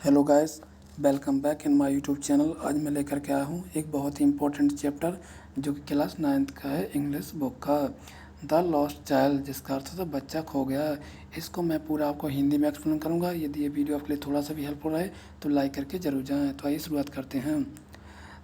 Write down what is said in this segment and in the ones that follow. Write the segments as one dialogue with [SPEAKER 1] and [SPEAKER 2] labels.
[SPEAKER 1] Hello guys, welcome back in my YouTube channel. आज मैं लेकर के आया हूँ एक बहुत ही इंपॉर्टेंट चैप्टर जो कि क्लास 9th का है, इंग्लिश बुक का द लॉस्ट चाइल्ड, जिसका अर्थ था बच्चा खो गया। इसको मैं पूरा आपको हिंदी में एक्सप्लेन करूँगा। यदि ये वीडियो आपके लिए थोड़ा सा भी हेल्पफुल रहे तो लाइक करके जरूर जाएँ। तो आइए शुरुआत करते हैं।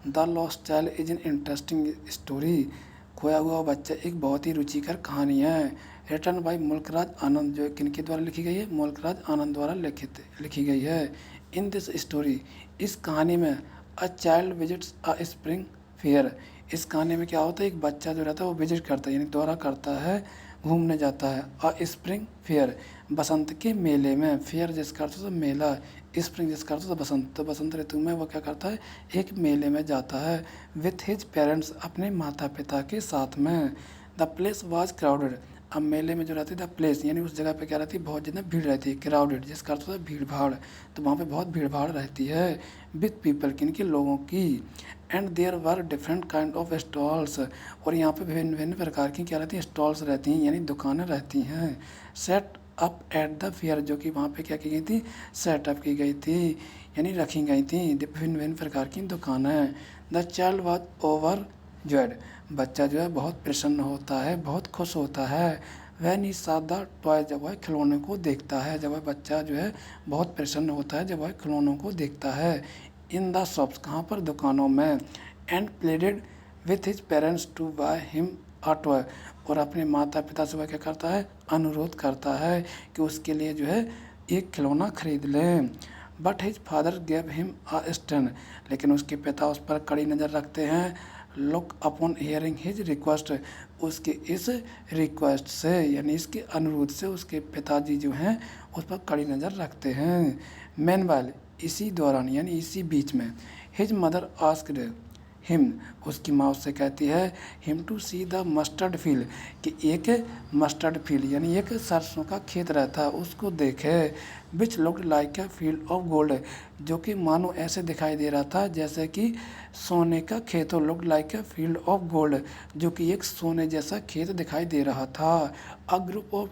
[SPEAKER 1] The lost child is an interesting story. खोया हुआ बच्चा एक बहुत ही रुचिकर कहानी है। रिटर्न बाय मुल्कराज आनंद, जो किनके द्वारा लिखी गई है? मुल्कराज आनंद द्वारा लिखी गई है। इन दिस स्टोरी, इस कहानी में a child visits a spring fair. इस कहानी में क्या होता है? एक बच्चा जो रहता है वो विजिट करता है, यानी दौरा करता है, घूमने जाता है। अ स्प्रिंग फेयर, बसंत के मेले में। फेयर जिसका अर्थ होता है मेला, स्प्रिंग जिसका अर्थ होता है बसंत। तो बसंत ऋतु में वो क्या करता है? एक मेले में जाता है। विथ हिज पेरेंट्स, अपने माता पिता के साथ में। The place was crowded. अब मेले में जो रहती है द प्लेस, यानी उस जगह पे क्या रहती है? बहुत ज़्यादा भीड़ रहती है। क्राउडेड जिसका अर्थ होता है भीड़ भाड़, तो वहाँ पे बहुत भीड़ भाड़ रहती है। विथ पीपल, किनके? लोगों की। And there were different kind of stalls, और यहाँ पे विभिन्न विभिन्न प्रकार की क्या रहती हैं? स्टॉल्स रहती हैं, यानी दुकानें रहती हैं। Set up at the fair, जो कि वहाँ पे क्या की गई थी? सेटअप की गई थी, यानी रखी गई थी विभिन्न विभिन्न प्रकार की दुकानें। The child was over joyed, बच्चा जो है बहुत प्रसन्न होता है, बहुत खुश होता है। वैन ही सा द टॉय, जब वह खिलौने को देखता है। जब वह बच्चा जो है बहुत प्रसन्न होता है जब वह खिलौनों को देखता है। इन द शॉप्स, कहाँ पर? दुकानों में। And pleaded with his parents to buy him a toy, और अपने माता पिता से वह क्या करता है? अनुरोध करता है कि उसके लिए जो है एक खिलौना खरीद लें। But his father gave him a stern, लेकिन उसके पिता उस पर कड़ी नज़र रखते हैं। Look upon hearing his request, उसके इस रिक्वेस्ट से, यानी इसके अनुरोध से उसके पिताजी जो हैं उस पर कड़ी नज़र रखते हैं। मैनवाइल, इसी दौरान यानी इसी बीच में, हिज मदर आस्क्ड हिम, उसकी माँ उससे कहती है, him to see the mustard field, कि एक मस्टर्ड फील्ड यानी एक सरसों का खेत रहता है उसको देखे। Which looked like a field of gold, जो कि मानो ऐसे दिखाई दे रहा था जैसे कि सोने का खेत हो। Looked like a field of gold, जो कि एक सोने जैसा खेत दिखाई दे रहा था। A group of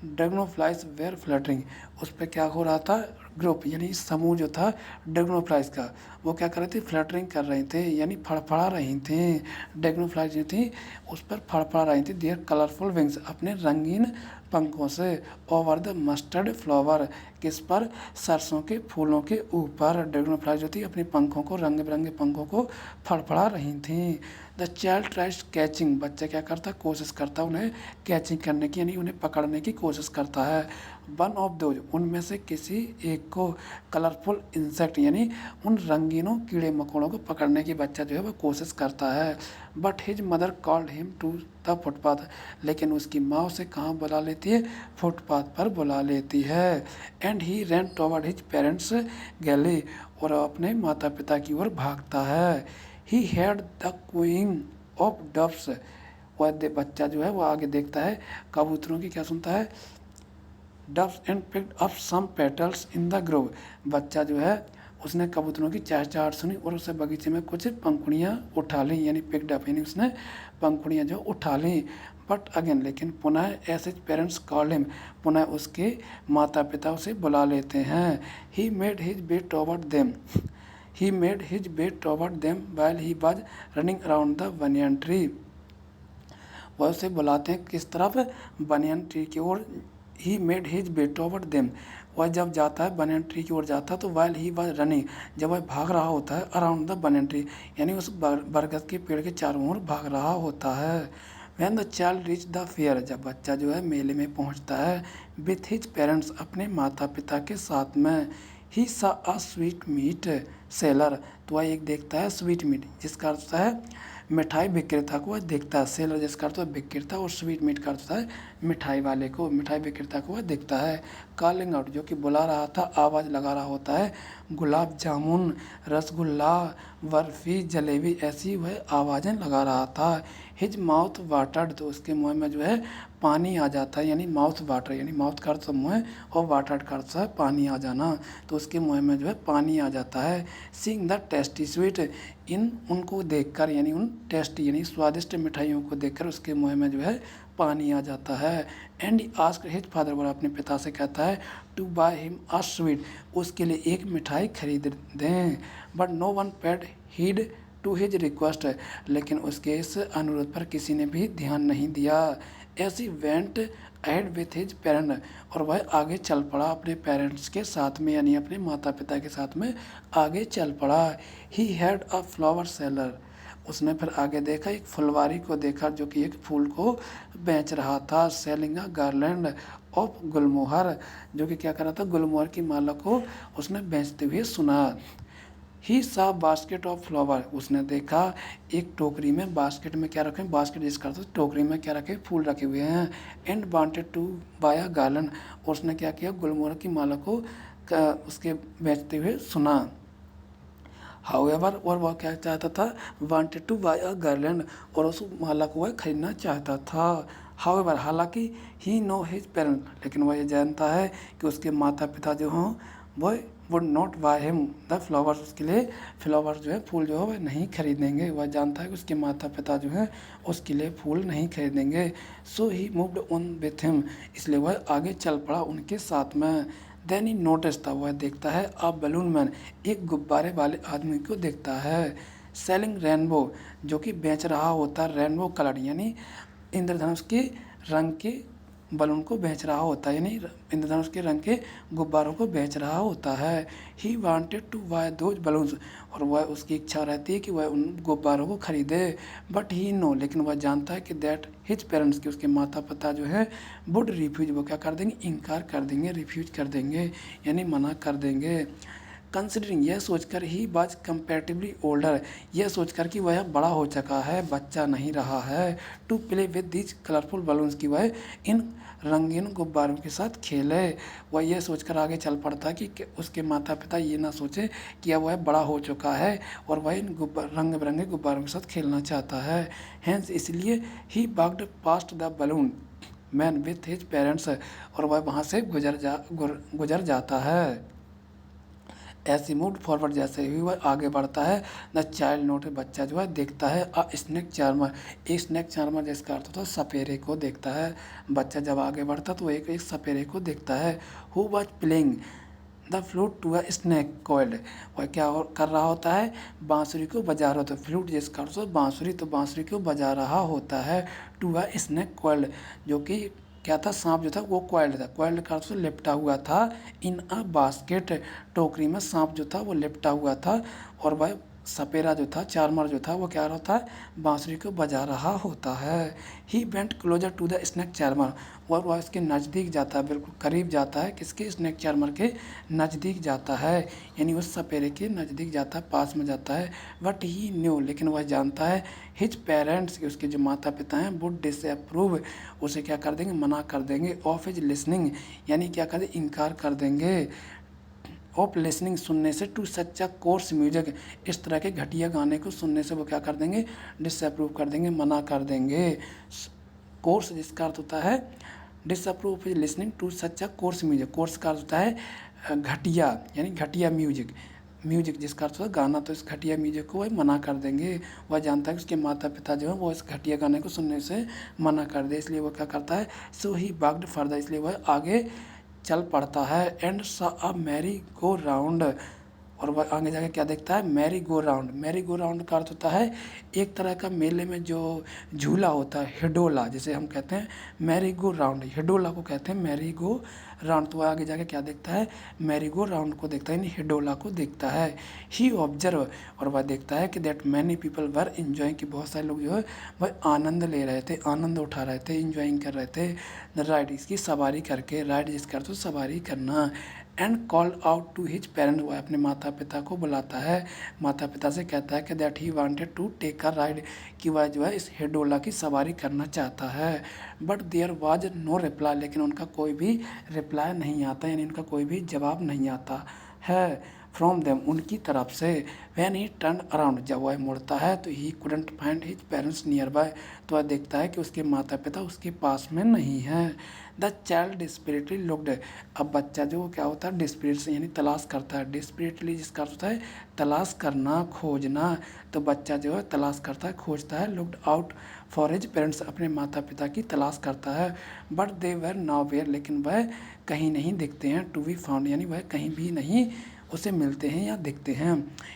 [SPEAKER 1] dragonflies were fluttering, उस पर क्या हो रहा था? ग्रुप यानी समूह जो था ड्रैगनोफ्लाइज का, वो क्या कर रहे थे? फ्लटरिंग कर रहे थे, यानी फड़फड़ा रही थी। ड्रैगनोफ्लाइज जो थी उस पर फड़फड़ा रही थी। देयर कलरफुल विंग्स, अपने रंगीन पंखों से। ओवर द मस्टर्ड फ्लावर, किस पर? सरसों के फूलों के ऊपर ड्रैगनफ्लाई जो थी अपने पंखों को, रंग बिरंगे पंखों को फड़फड़ा रही थी। द चाइल्ड ट्राइज कैचिंग, बच्चा क्या करता? कोशिश करता उन्हें कैचिंग करने की, यानी उन्हें पकड़ने की कोशिश करता है। वन ऑफ दोज, उनमें से किसी एक को। कलरफुल इंसेक्ट, यानी उन रंगीनों कीड़े मकोड़ों को पकड़ने की बच्चा जो है वह कोशिश करता है। But his mother called him to the footpath, लेकिन उसकी माँ उसे कहाँ बुला लेती है? फुटपाथ पर बुला लेती है। And he ran toward his parents gaily, और अपने माता पिता की ओर भागता है। He had the cooing of doves, वह बच्चा जो है वो आगे देखता है कबूतरों की, क्या सुनता है? Doves and picked up some petals in the grove, बच्चा जो है उसने कबूतरों की चहचहाहट सुनी और उसे बगीचे में कुछ पंखुड़ियाँ उठा लीं, यानी पिक्ड अप, यानी उसने पंखुड़ियाँ जो उठा लीं। बट अगेन, लेकिन पुनः ऐसे पेरेंट्स कॉल्ड हिम, पुनः उसके माता पिता उसे बुला लेते हैं। He made his way toward them, he made his way toward them while he was running around the banyan tree, वह उसे बुलाते हैं किस तरफ? बनियन ट्री की ओर। He made his way toward them, वह जब जाता है बनियन ट्री की ओर जाता है, तो वाइल ही वाज रनिंग, जब वह भाग रहा होता है, अराउंड द बनियन ट्री, यानी उस बरगद के पेड़ के चारों ओर भाग रहा होता है। When the child reach the fair, जब बच्चा जो है मेले में पहुंचता है, विथ हिज पेरेंट्स, अपने माता पिता के साथ में। ही सा अ स्वीट मीट सेलर, तो वह एक देखता है स्वीट मीट, जिसका अर्थ है मिठाई विक्रेता को वह देखता है। सेलर जिसका अर्थ है विक्रेता, और स्वीट मीट का अर्थ है मिठाई वाले को, मिठाई विक्रेता को वह देखता है। कॉलिंग आउट, जो कि बुला रहा था, आवाज़ लगा रहा होता है। गुलाब जामुन, रसगुल्ला, बर्फ़ी, जलेबी, ऐसी वह आवाज़ें लगा रहा था। हिज माउथ वाटर्ड, तो उसके मुँह में जो है पानी आ जाता है, यानी माउथ वाटर, यानी माउथ का अर्थ मुँह और वाटर्ड का अर्थ है पानी आ जाना, तो उसके मुँह में जो है पानी आ जाता है। सीइंग द टेस्टी स्वीट, इन उनको देखकर यानी उन टेस्टी यानी स्वादिष्ट मिठाइयों को देखकर उसके मुँह में जो है पानी आ जाता है। एंड आस्क्ड हिज फादर, और अपने पिता से कहता है to buy him a sweet, उसके लिए एक मिठाई खरीद दें। But no one paid heed to his request, लेकिन उसके इस अनुरोध पर किसी ने भी ध्यान नहीं दिया। As he went ahead with his parent, और वह आगे चल पड़ा अपने पेरेंट्स के साथ में यानी अपने माता पिता के साथ में आगे चल पड़ा। He had a flower seller, उसने फिर आगे देखा एक फुलवारी को देखा जो कि एक फूल को बेच रहा था। सेलिंग अ गार्लैंड ऑफ गुलमोहर, जो कि क्या कर रहा था, गुलमोहर की माला को उसने बेचते हुए सुना। ही सा बास्केट ऑफ फ्लावर, उसने देखा एक टोकरी में, बास्केट में क्या रखे, बास्केट जिसका अर्थ टोकरी में क्या रखे, फूल रखे हुए हैं। And wanted to buy a garland, उसने क्या किया, गुलमोहर की माला को उसके बेचते हुए सुना। हाउएवर, और वह क्या चाहता था, wanted to buy a garland, और उस माला को वह खरीदना चाहता था। हाउएवर, हालांकि ही नो हिज पेरेंट, लेकिन वह ये जानता है कि उसके माता पिता जो हों वह would not by him the flowers, उसके लिए फ्लावर्स जो है, फूल जो है वह नहीं खरीदेंगे। वह जानता है कि उसके माता पिता जो हैं उसके लिए फूल नहीं खरीदेंगे। सो ही मूव्ड ऑन विथ हिम, इसलिए वह आगे चल पड़ा उनके साथ में। देन ही नोटिस था, वह देखता है अ बलून मैन, एक गुब्बारे वाले आदमी को देखता है। सेलिंग रेनबो, जो कि बेच रहा होता है रेनबो कलर यानी इंद्रधनुष के रंग के बलून को बेच रहा होता है, यानी इंद्रधनुष के रंग के गुब्बारों को बेच रहा होता है। He wanted to buy those balloons, और वह उसकी इच्छा रहती है कि वह उन गुब्बारों को खरीदे। बट ही नो, लेकिन वह जानता है कि दैट हिज पेरेंट्स, कि उसके माता पिता जो है वुड रिफ्यूज, वो क्या कर देंगे, इनकार कर देंगे, रिफ्यूज कर देंगे यानी मना कर देंगे। कंसिडरिंग, यह सोचकर ही बाज कंपेरेटिवली ओल्डर, यह सोचकर कि वह बड़ा हो चुका है, बच्चा नहीं रहा है। To play with these colourful balloons, की वह इन रंगीन गुब्बारों के साथ खेले। वह यह सोचकर आगे चल पड़ता है कि उसके माता पिता ये ना सोचे कि अब वह बड़ा हो चुका है और वह इन रंग बिरंगे गुब्बारों के साथ खेलना चाहता है। हैंस, इसलिए he walked past the balloon man with his parents, और वह वहाँ से गुजर जाता है। ऐसी मूव फॉरवर्ड, जैसे ही वह आगे बढ़ता है, द चाइल्ड नोट, बच्चा जो है देखता है अ स्नेक चार्मर, एक स्नेक चार्मर जिसका अर्थ होता है सपेरे को देखता है। बच्चा जब आगे बढ़ता है तो एक सपेरे को देखता है। Who was playing the flute to a snake coiled, वह क्या कर रहा होता है, बांसुरी को बजा रहा होता है। फ्लूट जिसका अर्थ होता है बांसुरी, तो बांसुरी को बजा रहा होता है। टू अ स्नेक कॉइल्ड, जो कि क्या था, सांप जो था वो क्वाइल्ड था, क्वाइल्ड का अर्थ लिपटा हुआ था। इन अ बास्केट, टोकरी में सांप जो था वो लिपटा हुआ था, और वह सपेरा जो था, चार्मर जो था वो क्या रहा था, बांसुरी को बजा रहा होता है। He went closer to the snake charmer, और वह इसके नज़दीक जाता है, बिल्कुल करीब जाता है, किसके, स्नेक चार्मर के नज़दीक जाता है, यानी उस सपेरे के नज़दीक जाता है, पास में जाता है। बट ही न्यू, लेकिन वह जानता है, हिज पेरेंट्स, के उसके जो माता पिता हैं, वुड डिसअप्रूव, उसे क्या कर देंगे, मना कर देंगे। ऑफ हिज लिसनिंग, यानी क्या कर देंगे, इनकार कर देंगे। ऑफ लिसनिंग, सुनने से, to such a coarse music, इस तरह के घटिया गाने को सुनने से वो क्या कर देंगे, डिसअप्रूव कर देंगे, मना कर देंगे। कोर्स जिसका अर्थ होता है disapprove is listening to such a coarse music, coarse का अर्थ होता है घटिया, यानी घटिया म्यूजिक, म्यूजिक जिसका अर्थ होता है गाना, तो इस घटिया म्यूजिक को वह मना कर देंगे। वह जानता है कि उसके माता पिता जो है वो इस घटिया गाने को सुनने से मना कर दे, इसलिए वह क्या करता है, सो ही वॉक्ड फर्दर, इसलिए वह आगे चल पड़ता है। एंड सा अ मैरी गो राउंड, और वह आगे जाके क्या देखता है, merry go round, merry go round का अर्थ होता है एक तरह का मेले में जो झूला होता है, हिडोला जिसे हम कहते हैं, मैरी गो राउंड, हिडोला को कहते हैं मैरी गो राउंड। तो वह आगे जाके क्या देखता है, मैरी गो राउंड को देखता है, यानी हिडोला को देखता है। ही ऑब्जर्व, और वह देखता है कि that many people were enjoying, कि बहुत सारे लोग जो है वह आनंद ले रहे थे, आनंद उठा रहे थे, इन्जॉइंग कर रहे थे द राइड, इसकी सवारी करके, राइड जिसका अर्थ सवारी करना। And called out to his parents, वह अपने माता पिता को बुलाता है, माता पिता से कहता है कि that he wanted to take a ride, कि वह जो है इस हिडोला की सवारी करना चाहता है। But there was no reply, लेकिन उनका कोई भी रिप्लाई नहीं आता, यानी उनका कोई भी जवाब नहीं आता है। फ्रॉम देम, उनकी तरफ से। व्हेन ही टर्न अराउंड, जब वह मुड़ता है तो he couldn't find his parents near by, तो वह देखता है कि उसके माता पिता उसके पास में नहीं हैं। द चाइल्ड डिस्परेटली लुक्ड, अब बच्चा जो क्या होता है डिस्परेट से यानी तलाश करता है, डिस्परेटली जिसका अर्थ होता है तलाश करना, खोजना, तो बच्चा जो है तलाश करता है, खोजता है। Looked out for his parents, अपने माता पिता की तलाश करता है। But they were nowhere, लेकिन वह कहीं नहीं दिखते हैं। टू बी फाउंड, यानी वह कहीं भी नहीं उसे मिलते हैं या दिखते हैं।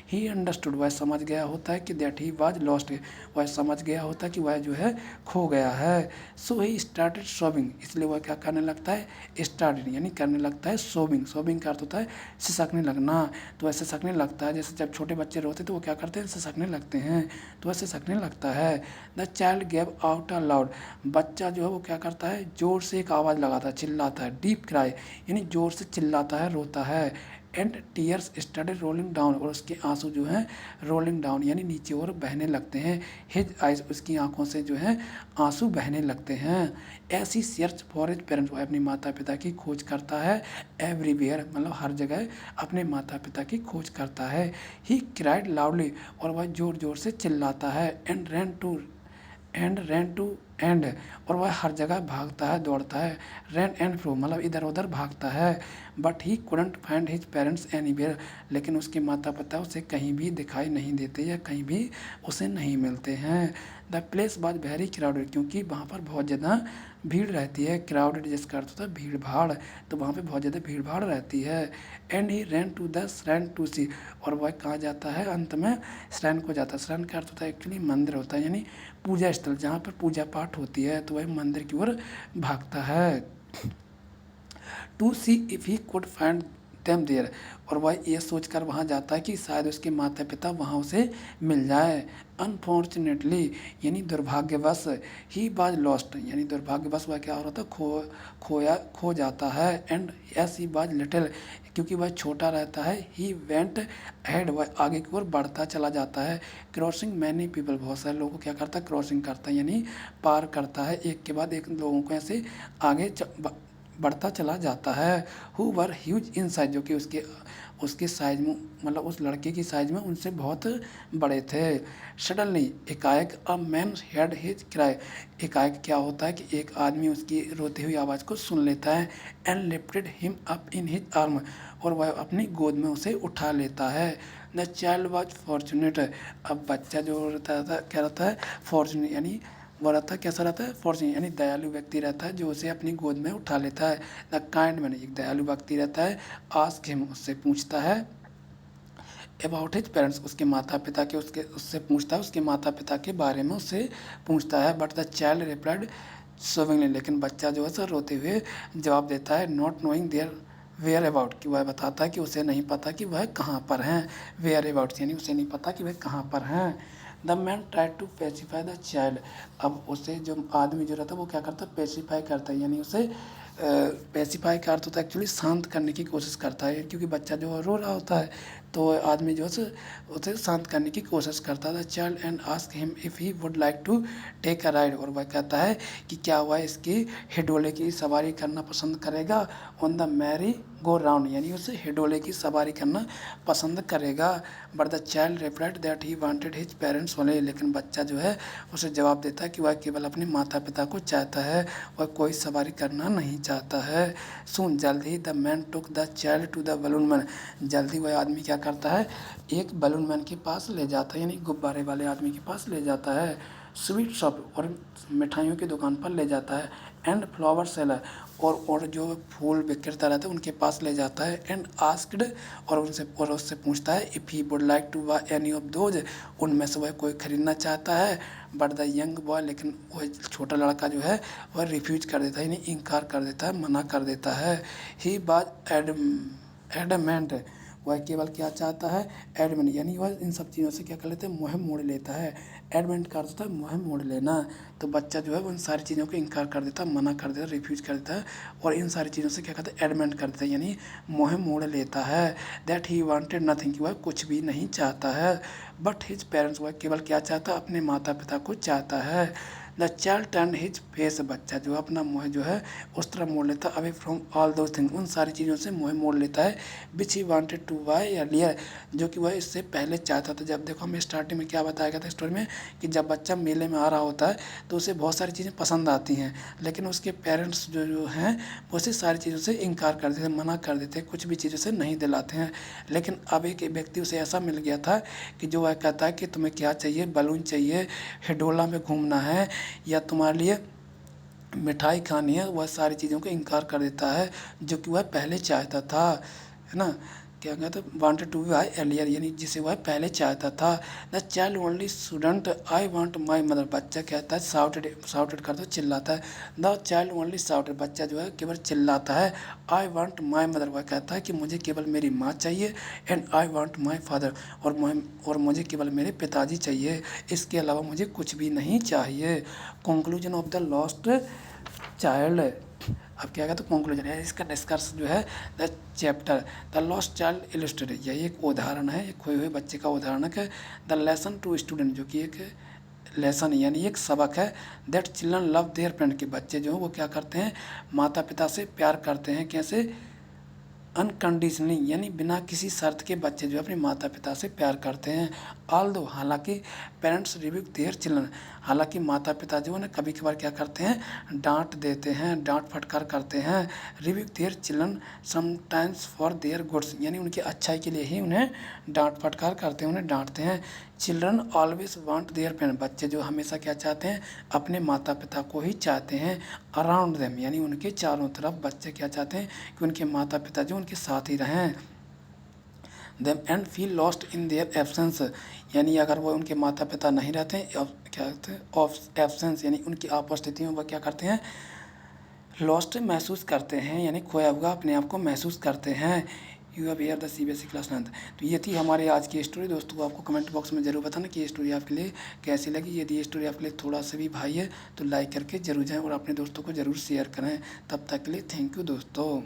[SPEAKER 1] ही अंडरस्टूड, वह समझ गया होता है कि दैट ही वाज लॉस्ट, वह समझ गया होता है कि वह जो है खो गया है। सो ही स्टार्टेड सोबिंग, इसलिए वह क्या करने लगता है, स्टार्टेड यानी करने लगता है सोबिंग। सोबिंग का अर्थ होता है सिसकने लगना, तो वह सिसकने लगता है। जैसे जब छोटे बच्चे रोते तो वो क्या करते हैं, सिसकने लगते हैं, तो वह सिसकने लगता है। The child gave out a loud, बच्चा जो है वो क्या करता है, जोर से एक आवाज़ लगाता है, चिल्लाता है। डीप क्राई, यानी जोर से चिल्लाता है, रोता है। And tears started rolling down, और उसके आंसू जो हैं रोलिंग डाउन यानी नीचे और बहने लगते हैं। हिज आइज, उसकी आंखों से जो है आंसू बहने लगते हैं। ऐसी सर्च फॉर हिज पेरेंट्स, वह अपने माता पिता की खोज करता है। एवरीवेयर, मतलब हर जगह अपने माता पिता की खोज करता है। ही क्राइड लाउडली, और वह जोर जोर से चिल्लाता है। एंड रैन टू एंड, और वह हर जगह भागता है, दौड़ता है। रैन एंड फ्रो, मतलब इधर उधर भागता है। But he couldn't find his parents anywhere, लेकिन उसके माता पिता उसे कहीं भी दिखाई नहीं देते या कहीं भी उसे नहीं मिलते हैं। The place was very crowded, क्योंकि वहाँ पर बहुत ज़्यादा भीड़ रहती है। क्राउडेड जिसका अर्थ होता है भीड़ भाड़, तो वहाँ पे बहुत ज़्यादा भीड़ भाड़ रहती है। And he ran to the shrine to see, और वह कहाँ जाता है, अंत में श्राइन को जाता है। श्राइन का अर्थ होता है एक्चुअली मंदिर होता है, यानी पूजा स्थल जहाँ पर पूजा पाठ होती है, तो वह मंदिर की ओर भागता है। To see if he could find them there, और वह ये सोचकर वहाँ जाता है कि शायद उसके माता पिता वहाँ उसे मिल जाए। अनफॉर्चुनेटली, यानी दुर्भाग्यवश। ही बाज लॉस्ट, यानी दुर्भाग्यवश वह क्या हो रहा था, खो जाता है। एंड एस ही बाज लिटिल, क्योंकि वह छोटा रहता है। ही वेंट हेड, वह आगे की ओर बढ़ता चला जाता है। क्रॉसिंग मैनी पीपल, बहुत सारे लोगों को क्या करता है, क्रॉसिंग करता है, यानी पार करता है, एक के बाद एक लोगों को ऐसे आगे बढ़ता चला जाता है। Who were huge in size, जो कि उसके साइज में, मतलब उस लड़के की साइज में उनसे बहुत बड़े थे। सडनली, एकाएक, a man head his cry, एकाएक क्या होता है कि एक आदमी उसकी रोती हुई आवाज़ को सुन लेता है। And lifted him up in his arm, और वह अपनी गोद में उसे उठा लेता है। द चाइल्ड वॉज फॉर्चुनेट, अब बच्चा जो रहता था क्या रहता है, फॉर्चुनेट, यानी वो रहता है कैसा रहता है, फॉर्चुनेट, यानी दयालु व्यक्ति रहता है जो उसे अपनी गोद में उठा लेता है। द काइंड मैन, एक दयालु व्यक्ति रहता है। आस्क हिम, उससे पूछता है। अबाउट हिज पेरेंट्स, उसके माता पिता के उससे पूछता है, उसके माता पिता के बारे में उससे पूछता है। बट द चाइल्ड रिप्लाइड सोविंगली, लेकिन बच्चा जो है सर रोते हुए जवाब देता है। Not knowing their whereabouts, कि वह बताता है कि उसे नहीं पता कि वह कहाँ पर हैं। वेयर अबाउट यानी उसे नहीं पता कि वह कहाँ पर हैं। The man try to pacify the child, अब उसे जो आदमी जो रहता है वो क्या करता है, पेसिफाई करता है, यानी उसे पेसिफाई का अर्थ होता है एक्चुअली शांत करने की कोशिश करता है, क्योंकि बच्चा जो रो रहा होता है तो आदमी जो है उसे शांत करने की कोशिश करता है। The child and ask him if he would like to take a ride, और वह कहता है कि क्या वह इसकी हिडोले की सवारी करना पसंद करेगा। On the merry go round, यानी उसे हिडोले की सवारी करना पसंद करेगा। But the child replied that he wanted his parents only, लेकिन बच्चा जो है उसे जवाब देता है कि वह केवल अपने माता पिता को चाहता है, वह कोई सवारी करना नहीं चाहता है। सुन, जल्द ही the man took the child to the balloon man, जल्दी वह आदमी क्या करता है, एक बलून मैन के पास ले जाता है, यानी गुब्बारे वाले आदमी के पास ले जाता है। स्वीट शॉप, और मिठाइयों की दुकान पर ले जाता है। एंड फ्लावर सेलर, और जो फूल विक्रेता रहते हैं उनके पास ले जाता है। एंड आस्क्ड, और उससे पूछता है if he would like to buy any of those, उनमें से वह कोई खरीदना चाहता है। बट द यंग बॉय, लेकिन वह छोटा लड़का जो है वह रिफ्यूज कर देता है, यानी इनकार कर देता है, मना कर देता है। ही बाज एडमेंट, वह केवल क्या चाहता है, एडमेंट, यानी वह इन सब चीज़ों से क्या कर लेता है, मुँह मोड़ लेता है। एडमेंट का अर्थ होता है मुँह मोड़ लेना, तो बच्चा जो है उन सारी चीज़ों को इनकार कर देता है, मना कर देता है, रिफ्यूज कर देता है, और इन सारी चीज़ों से क्या करता है, एडमेंट कर देता है, यानी मुँह मोड़ लेता है। दैट ही वांटेड नथिंग, कि वह कुछ भी नहीं चाहता है। बट हिज पेरेंट्स, वह केवल क्या चाहता है, अपने माता पिता को चाहता है। The child turn his face, बच्चा जो अपना मुँह जो है उस तरफ मोड़ लेता है, away from all those thing, उन सारी चीज़ों से मुँह मोड़ लेता है, which he wanted to buy earlier, जो कि वह इससे पहले चाहता था। जब देखो हमें स्टार्टिंग में क्या बताया गया था स्टोरी में कि जब बच्चा मेले में आ रहा होता है तो उसे बहुत सारी चीज़ें पसंद आती हैं, लेकिन उसके पेरेंट्स जो हैं वो उसे सारी चीज़ों से इनकार कर देते हैं, मना कर देते हैं, कुछ भी चीज़ों से नहीं दिलाते हैं। लेकिन अब एक व्यक्ति उसे ऐसा मिल गया था कि जो वह कहता है कि तुम्हें क्या चाहिए, बलून चाहिए, हिडोला में घूमना है, या तुम्हारे लिए मिठाई खानी है, वह सारी चीज़ों को इनकार कर देता है जो कि वह पहले चाहता था, है ना। क्या कहते wanted to be buy earlier, यानी जिसे वह पहले चाहता था। The child only student I want my mother, बच्चा कहता है साउटेड करता है, चिल्लाता है। द चाइल्ड ओनली साउटेड, बच्चा जो है केवल चिल्लाता है। आई वांट माई मदर, वह कहता है कि मुझे केवल मेरी माँ चाहिए। And I want my father, और मुझे केवल मेरे पिताजी चाहिए, इसके अलावा मुझे कुछ भी नहीं चाहिए। Conclusion of the lost child, अब क्या कहते हैं कंक्लूजन है इसका, निष्कर्ष जो है the chapter the lost child illustrated, यही एक उदाहरण है, एक खोए हुए बच्चे का उदाहरण है। द लेसन टू स्टूडेंट, जो कि एक लेसन यानी एक सबक है। That children love there parent, के बच्चे जो हैं वो क्या करते हैं, माता पिता से प्यार करते हैं, कैसे, अनकंडीशनली, यानी बिना किसी शर्त के बच्चे जो अपने माता पिता से प्यार करते हैं। ऑल्दो, हालांकि पेरेंट्स रिब्यूक देयर चिल्ड्रन, हालांकि माता पिता जो है ना कभी कभार क्या करते हैं, डांट देते हैं, डांट फटकार करते हैं। Rebuke their children sometimes for their goods, यानी उनकी अच्छाई के लिए ही उन्हें डांट फटकार करते हैं, उन्हें डांटते हैं। Children always want there parent, बच्चे जो हमेशा क्या चाहते हैं, अपने माता पिता को ही चाहते हैं। अराउंड देम, यानी उनके चारों तरफ बच्चे क्या चाहते हैं कि उनके माता पिता जो उनके साथ ही रहें। Them and feel lost in their absence, यानी अगर वो उनके माता पिता नहीं रहते हैं, क्या कहते हैं, ऑफ एब्सेंस, यानी उनकी अनुपस्थिति में वह क्या करते हैं, लॉस्ट महसूस करते हैं, यानी खोया हुआ अपने आप को महसूस करते हैं। You have here the CBSE class 9th। तो ये थी हमारी आज की स्टोरी। दोस्तों आपको कमेंट बॉक्स में ज़रूर बताना कि ये स्टोरी आपके लिए कैसी लगी। यदि ये स्टोरी आपके लिए थोड़ा सा भी भाई है तो लाइक करके जरूर जाएं और अपने दोस्तों को ज़रूर शेयर करें। तब तक के लिए थैंक यू दोस्तों।